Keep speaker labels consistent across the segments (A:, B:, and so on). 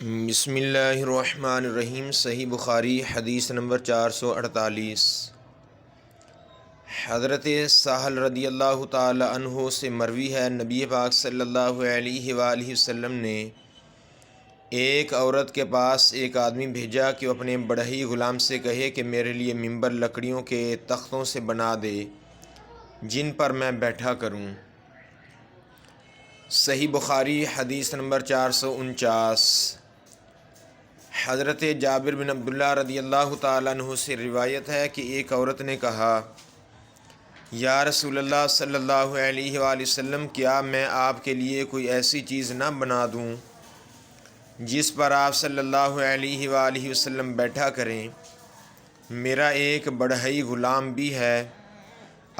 A: بسم اللہ الرحمن الرحیم۔ صحیح بخاری حدیث نمبر 448۔ حضرت سہل رضی اللہ تعالی عنہ سے مروی ہے، نبی پاک صلی اللہ علیہ وآلہ وسلم نے ایک عورت کے پاس ایک آدمی بھیجا کہ وہ اپنے بڑھئی غلام سے کہے کہ میرے لیے ممبر لکڑیوں کے تختوں سے بنا دے جن پر میں بیٹھا کروں۔ صحیح بخاری حدیث نمبر 449۔ حضرت جابر بن عبداللہ رضی اللہ تعالیٰ عنہ سے روایت ہے کہ ایک عورت نے کہا، یا رسول اللہ صلی اللہ علیہ وآلہ وسلم، کیا میں آپ کے لیے کوئی ایسی چیز نہ بنا دوں جس پر آپ صلی اللہ علیہ وآلہ وسلم بیٹھا کریں؟ میرا ایک بڑھئی غلام بھی ہے۔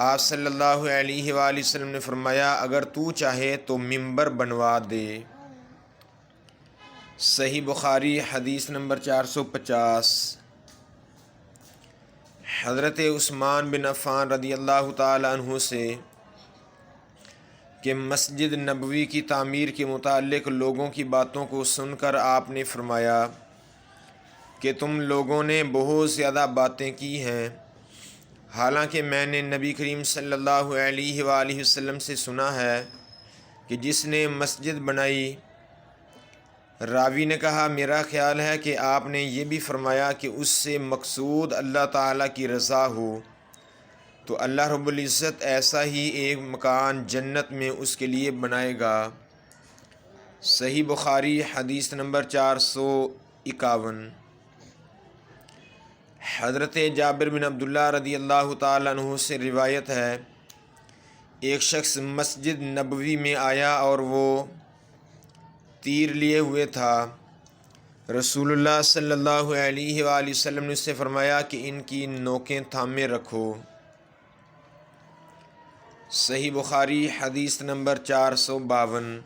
A: آپ صلی اللہ علیہ وآلہ وسلم نے فرمایا، اگر تو چاہے تو ممبر بنوا دے۔ صحیح بخاری حدیث نمبر 450۔ حضرت عثمان بن عفان رضی اللہ تعالی عنہ سے کہ مسجد نبوی کی تعمیر کے متعلق لوگوں کی باتوں کو سن کر آپ نے فرمایا کہ تم لوگوں نے بہت زیادہ باتیں کی ہیں، حالانکہ میں نے نبی کریم صلی اللہ علیہ وآلہ وسلم سے سنا ہے کہ جس نے مسجد بنائی۔ راوی نے کہا، میرا خیال ہے کہ آپ نے یہ بھی فرمایا کہ اس سے مقصود اللہ تعالیٰ کی رضا ہو، تو اللہ رب العزت ایسا ہی ایک مکان جنت میں اس کے لیے بنائے گا۔ صحیح بخاری حدیث نمبر 451۔ حضرت جابر بن عبداللہ رضی اللہ تعالیٰ عنہ سے روایت ہے، ایک شخص مسجد نبوی میں آیا اور وہ تیر لیے ہوئے تھا۔ رسول اللہ صلی اللہ علیہ وآلہ وسلم نے اس سے فرمایا کہ ان کی نوکیں تھامے رکھو۔ صحیح بخاری حدیث نمبر 452۔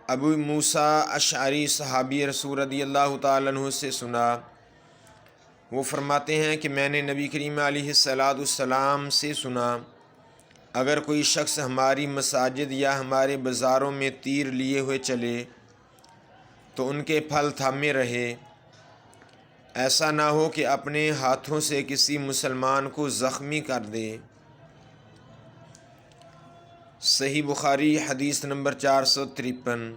A: ابو موسیٰ اشعری صحابی رسول رضی اللہ تعالیٰ عنہ سے سنا، وہ فرماتے ہیں کہ میں نے نبی کریم علیہ السلام سے سنا، اگر کوئی شخص ہماری مساجد یا ہمارے بازاروں میں تیر لیے ہوئے چلے تو ان کے پھل تھامے رہے، ایسا نہ ہو کہ اپنے ہاتھوں سے کسی مسلمان کو زخمی کر دے۔ صحیح بخاری حدیث نمبر 453۔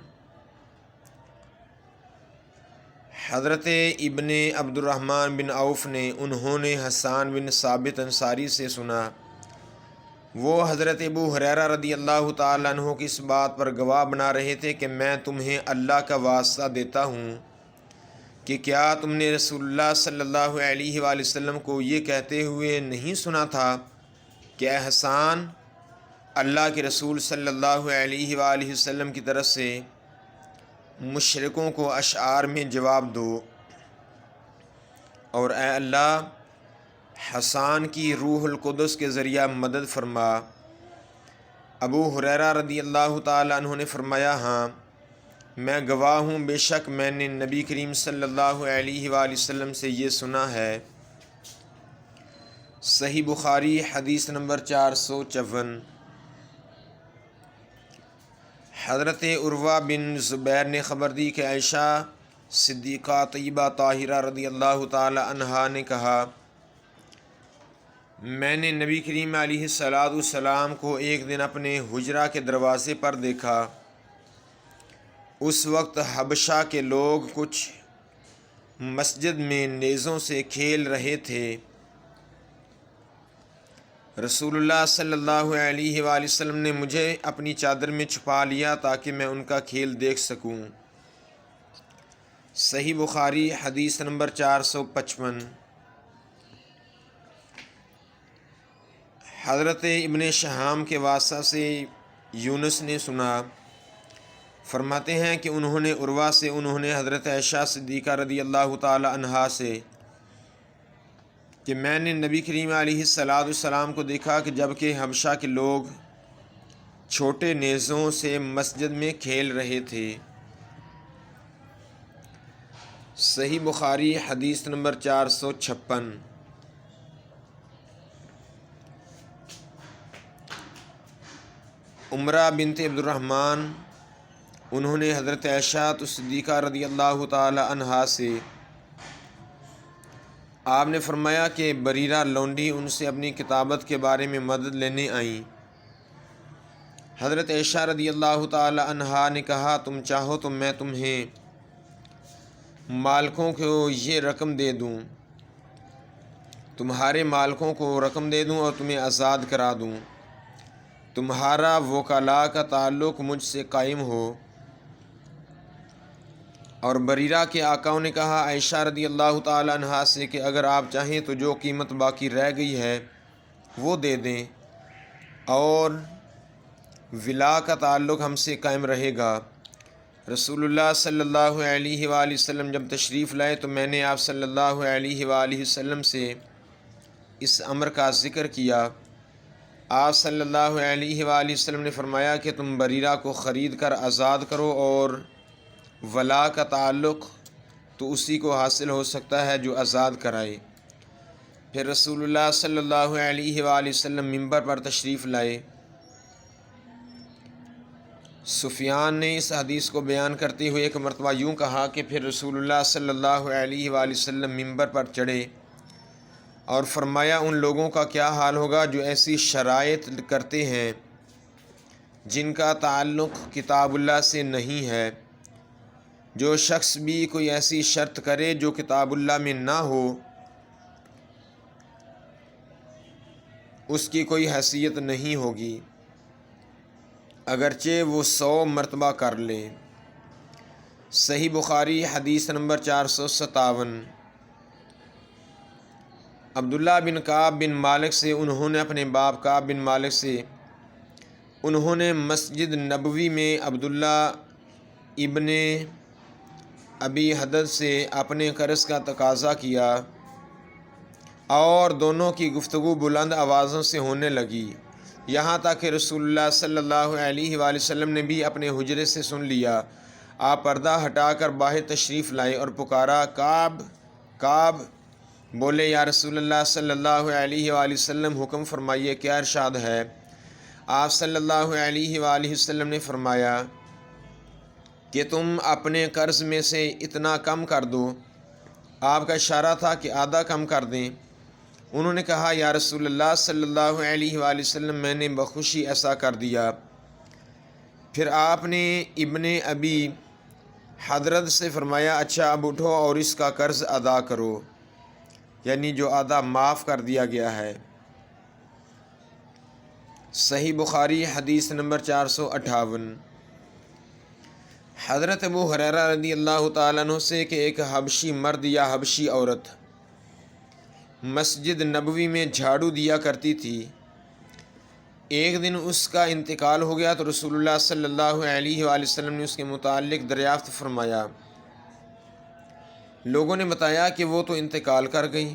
A: حضرت ابن عبد الرحمن بن عوف نے انہوں نے حسان بن ثابت انصاری سے سنا، وہ حضرت ابو ہریرہ رضی اللہ تعالیٰ عنہ کی اس بات پر گواہ بنا رہے تھے کہ میں تمہیں اللہ کا واسطہ دیتا ہوں کہ کیا تم نے رسول اللہ صلی اللہ علیہ وآلہ وسلم کو یہ کہتے ہوئے نہیں سنا تھا کہ اے حسان، اللہ کے رسول صلی اللہ علیہ وآلہ وسلم کی طرف سے مشرکوں کو اشعار میں جواب دو، اور اے اللہ، حسان کی روح القدس کے ذریعہ مدد فرما۔ ابو ہریرہ رضی اللہ تعالیٰ عنہ نے فرمایا، ہاں میں گواہ ہوں، بے شک میں نے نبی کریم صلی اللہ علیہ وآلہ وسلم سے یہ سنا ہے۔ صحیح بخاری حدیث نمبر 454۔ حضرت عروہ بن زبیر نے خبر دی کہ عائشہ صدیقہ طیبہ طاہرہ رضی اللہ تعالی عنہا نے کہا، میں نے نبی کریم علیہ السلام کو ایک دن اپنے حجرہ کے دروازے پر دیکھا۔ اس وقت حبشہ کے لوگ کچھ مسجد میں نیزوں سے کھیل رہے تھے۔ رسول اللہ صلی اللہ علیہ وآلہ وسلم نے مجھے اپنی چادر میں چھپا لیا تاکہ میں ان کا کھیل دیکھ سکوں۔ صحیح بخاری حدیث نمبر 455۔ حضرت ابن شہام کے واسطہ سے یونس نے سنا، فرماتے ہیں کہ انہوں نے عروہ سے حضرت عائشہ صدیقہ رضی اللہ تعالی عنہا سے کہ میں نے نبی کریم علیہ السلام کو دیکھا کہ جب کہ حبشہ کے لوگ چھوٹے نیزوں سے مسجد میں کھیل رہے تھے۔ صحیح بخاری حدیث نمبر 456۔ عمرہ بنت عبد الرحمن انہوں نے حضرت عائشہ صدیقہ رضی اللہ تعالی عنہا سے آپ نے فرمایا کہ بریرہ لونڈی ان سے اپنی کتابت کے بارے میں مدد لینے آئیں۔ حضرت عائشہ رضی اللہ تعالی عنہا نے کہا تم چاہو تو میں تمہیں مالکوں کو یہ رقم دے دوں، تمہارے مالکوں کو رقم دے دوں اور تمہیں آزاد کرا دوں، تمہارا وکلاء کا تعلق مجھ سے قائم ہو۔ اور بریرہ کے آقاؤں نے کہا عائشہ رضی اللہ تعالی عنہا سے کہ اگر آپ چاہیں تو جو قیمت باقی رہ گئی ہے وہ دے دیں اور ولا کا تعلق ہم سے قائم رہے گا۔ رسول اللہ صلی اللہ علیہ وآلہ وسلم جب تشریف لائے تو میں نے آپ صلی اللہ علیہ وآلہ وسلم سے اس امر کا ذکر کیا۔ آپ صلی اللہ علیہ وآلہ وسلم نے فرمایا کہ تم بریرہ کو خرید کر آزاد کرو اور ولا کا تعلق تو اسی کو حاصل ہو سکتا ہے جو آزاد کرائے۔ پھر رسول اللہ صلی اللہ علیہ وآلہ وسلم ممبر پر تشریف لائے۔ سفیان نے اس حدیث کو بیان کرتے ہوئے ایک مرتبہ یوں کہا کہ پھر رسول اللہ صلی اللہ علیہ وآلہ وسلم ممبر پر چڑھے اور فرمایا ان لوگوں کا کیا حال ہوگا جو ایسی شرائط کرتے ہیں جن کا تعلق کتاب اللہ سے نہیں ہے۔ جو شخص بھی کوئی ایسی شرط کرے جو کتاب اللہ میں نہ ہو اس کی کوئی حیثیت نہیں ہوگی، اگرچہ وہ 100 مرتبہ کر لے۔ صحیح بخاری حدیث نمبر 457۔ عبداللہ بن کعب بن مالک سے انہوں نے اپنے باپ کعب بن مالک سے انہوں نے مسجد نبوی میں عبداللہ ابن ابی حدد سے اپنے قرض کا تقاضا کیا اور دونوں کی گفتگو بلند آوازوں سے ہونے لگی، یہاں تک کہ رسول اللہ صلی اللہ علیہ وآلہ وسلم نے بھی اپنے حجرے سے سن لیا۔ آپ پردہ ہٹا کر باہر تشریف لائے اور پکارا کعب کعب، بولے یا رسول اللہ صلی اللہ علیہ وآلہ وسلم حکم فرمائیے کیا ارشاد ہے؟ آپ صلی اللہ علیہ وآلہ وسلم نے فرمایا کہ تم اپنے قرض میں سے اتنا کم کر دو۔ آپ کا اشارہ تھا کہ آدھا کم کر دیں۔ انہوں نے کہا یا رسول اللہ صلی اللہ علیہ وآلہ وسلم میں نے بخوشی ایسا کر دیا۔ پھر آپ نے ابن ابی حضرت سے فرمایا اچھا اب اٹھو اور اس کا قرض ادا کرو، یعنی جو آدھا معاف کر دیا گیا ہے۔ صحیح بخاری حدیث نمبر 458۔ حضرت ابو ہریرہ رضی اللہ تعالیٰ عنہ سے کہ ایک حبشی مرد یا حبشی عورت مسجد نبوی میں جھاڑو دیا کرتی تھی، ایک دن اس کا انتقال ہو گیا تو رسول اللہ صلی اللہ علیہ وآلہ وسلم نے اس کے متعلق دریافت فرمایا۔ لوگوں نے بتایا کہ وہ تو انتقال کر گئی۔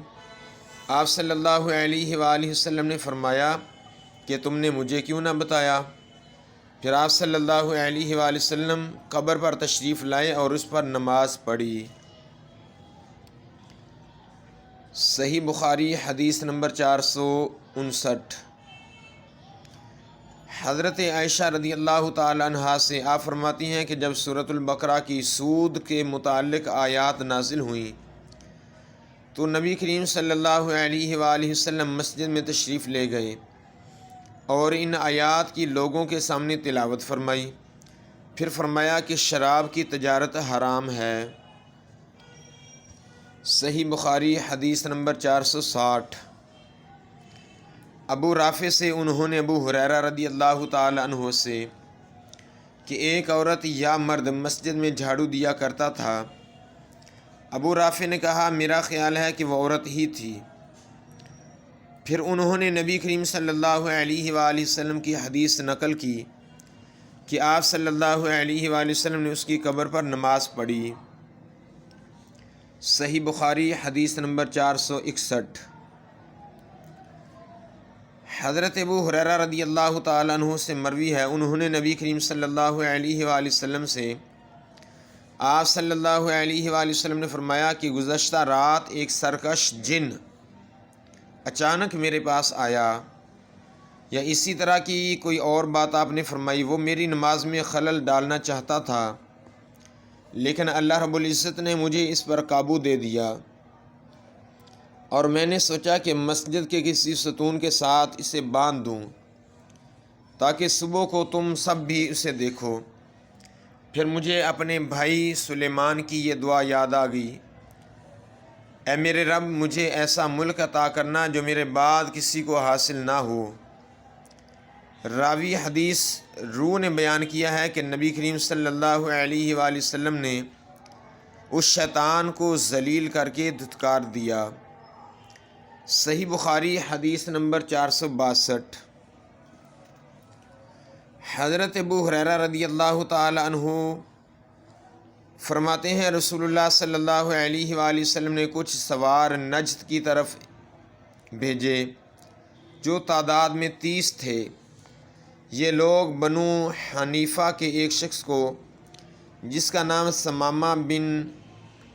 A: آپ صلی اللہ علیہ وآلہ وسلم نے فرمایا کہ تم نے مجھے کیوں نہ بتایا؟ پھر آپ صلی اللہ علیہ وآلہ وسلم قبر پر تشریف لائے اور اس پر نماز پڑھی۔ صحیح بخاری حدیث نمبر 459۔ حضرت عائشہ رضی اللہ تعالی عنہا سے آپ فرماتی ہیں کہ جب سورۃ البقرہ کی سود کے متعلق آیات نازل ہوئیں تو نبی کریم صلی اللہ علیہ وآلہ وسلم مسجد میں تشریف لے گئے اور ان آیات کی لوگوں کے سامنے تلاوت فرمائی۔ پھر فرمایا کہ شراب کی تجارت حرام ہے۔ صحیح بخاری حدیث نمبر 460۔ ابو رافع سے انہوں نے ابو ہریرہ رضی اللہ تعالی عنہ سے کہ ایک عورت یا مرد مسجد میں جھاڑو دیا کرتا تھا۔ ابو رافع نے کہا میرا خیال ہے کہ وہ عورت ہی تھی۔ پھر انہوں نے نبی کریم صلی اللہ علیہ وآلہ وسلم کی حدیث نقل کی کہ آپ صلی اللہ علیہ وآلہ وسلم نے اس کی قبر پر نماز پڑھی۔ صحیح بخاری حدیث نمبر 461۔ حضرت ابو ہریرہ رضی اللہ تعالیٰ عنہ سے مروی ہے انہوں نے نبی کریم صلی اللہ علیہ وآلہ وسلم سے آپ صلی اللہ علیہ وآلہ وسلم نے فرمایا کہ گزشتہ رات ایک سرکش جن اچانک میرے پاس آیا، یا اسی طرح کی کوئی اور بات آپ نے فرمائی، وہ میری نماز میں خلل ڈالنا چاہتا تھا، لیکن اللہ رب العزت نے مجھے اس پر قابو دے دیا، اور میں نے سوچا کہ مسجد کے کسی ستون کے ساتھ اسے باندھ دوں تاکہ صبح کو تم سب بھی اسے دیکھو۔ پھر مجھے اپنے بھائی سلیمان کی یہ دعا یاد آ گئی، اے میرے رب، مجھے ایسا ملک عطا کرنا جو میرے بعد کسی کو حاصل نہ ہو۔ راوی حدیث روح نے بیان کیا ہے کہ نبی کریم صلی اللہ علیہ وآلہ وسلم نے اس شیطان کو ذلیل کر کے دھتکار دیا۔ صحیح بخاری حدیث نمبر 462۔ حضرت ابو ہریرہ رضی اللہ تعالی عنہ فرماتے ہیں، رسول اللہ صلی اللہ علیہ وآلہ وسلم نے کچھ سوار نجد کی طرف بھیجے جو تعداد میں 30 تھے۔ یہ لوگ بنو حنیفہ کے ایک شخص کو جس کا نام ثمامہ بن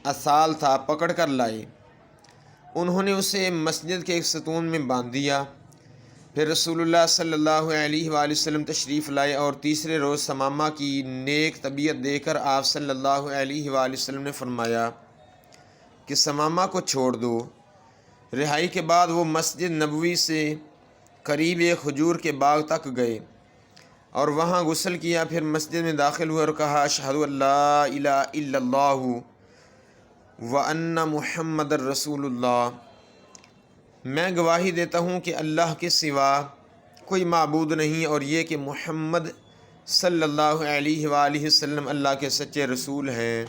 A: اسال تھا پکڑ کر لائے۔ انہوں نے اسے مسجد کے ایک ستون میں باندھ دیا۔ پھر رسول اللہ صلی اللہ علیہ وآلہ وسلم تشریف لائے اور تیسرے روز ثمامہ کی نیک طبیعت دیکھ کر آپ صلی اللہ علیہ وآلہ وسلم نے فرمایا کہ ثمامہ کو چھوڑ دو۔ رہائی کے بعد وہ مسجد نبوی سے قریب ایک کھجور کے باغ تک گئے اور وہاں غسل کیا، پھر مسجد میں داخل ہوئے اور کہا، اشہد ان لا الہ الا اللہ وان محمد رسول اللہ، میں گواہی دیتا ہوں کہ اللہ کے سوا کوئی معبود نہیں، اور یہ کہ محمد صلی اللہ علیہ وآلہ وسلم اللہ کے سچے رسول ہیں۔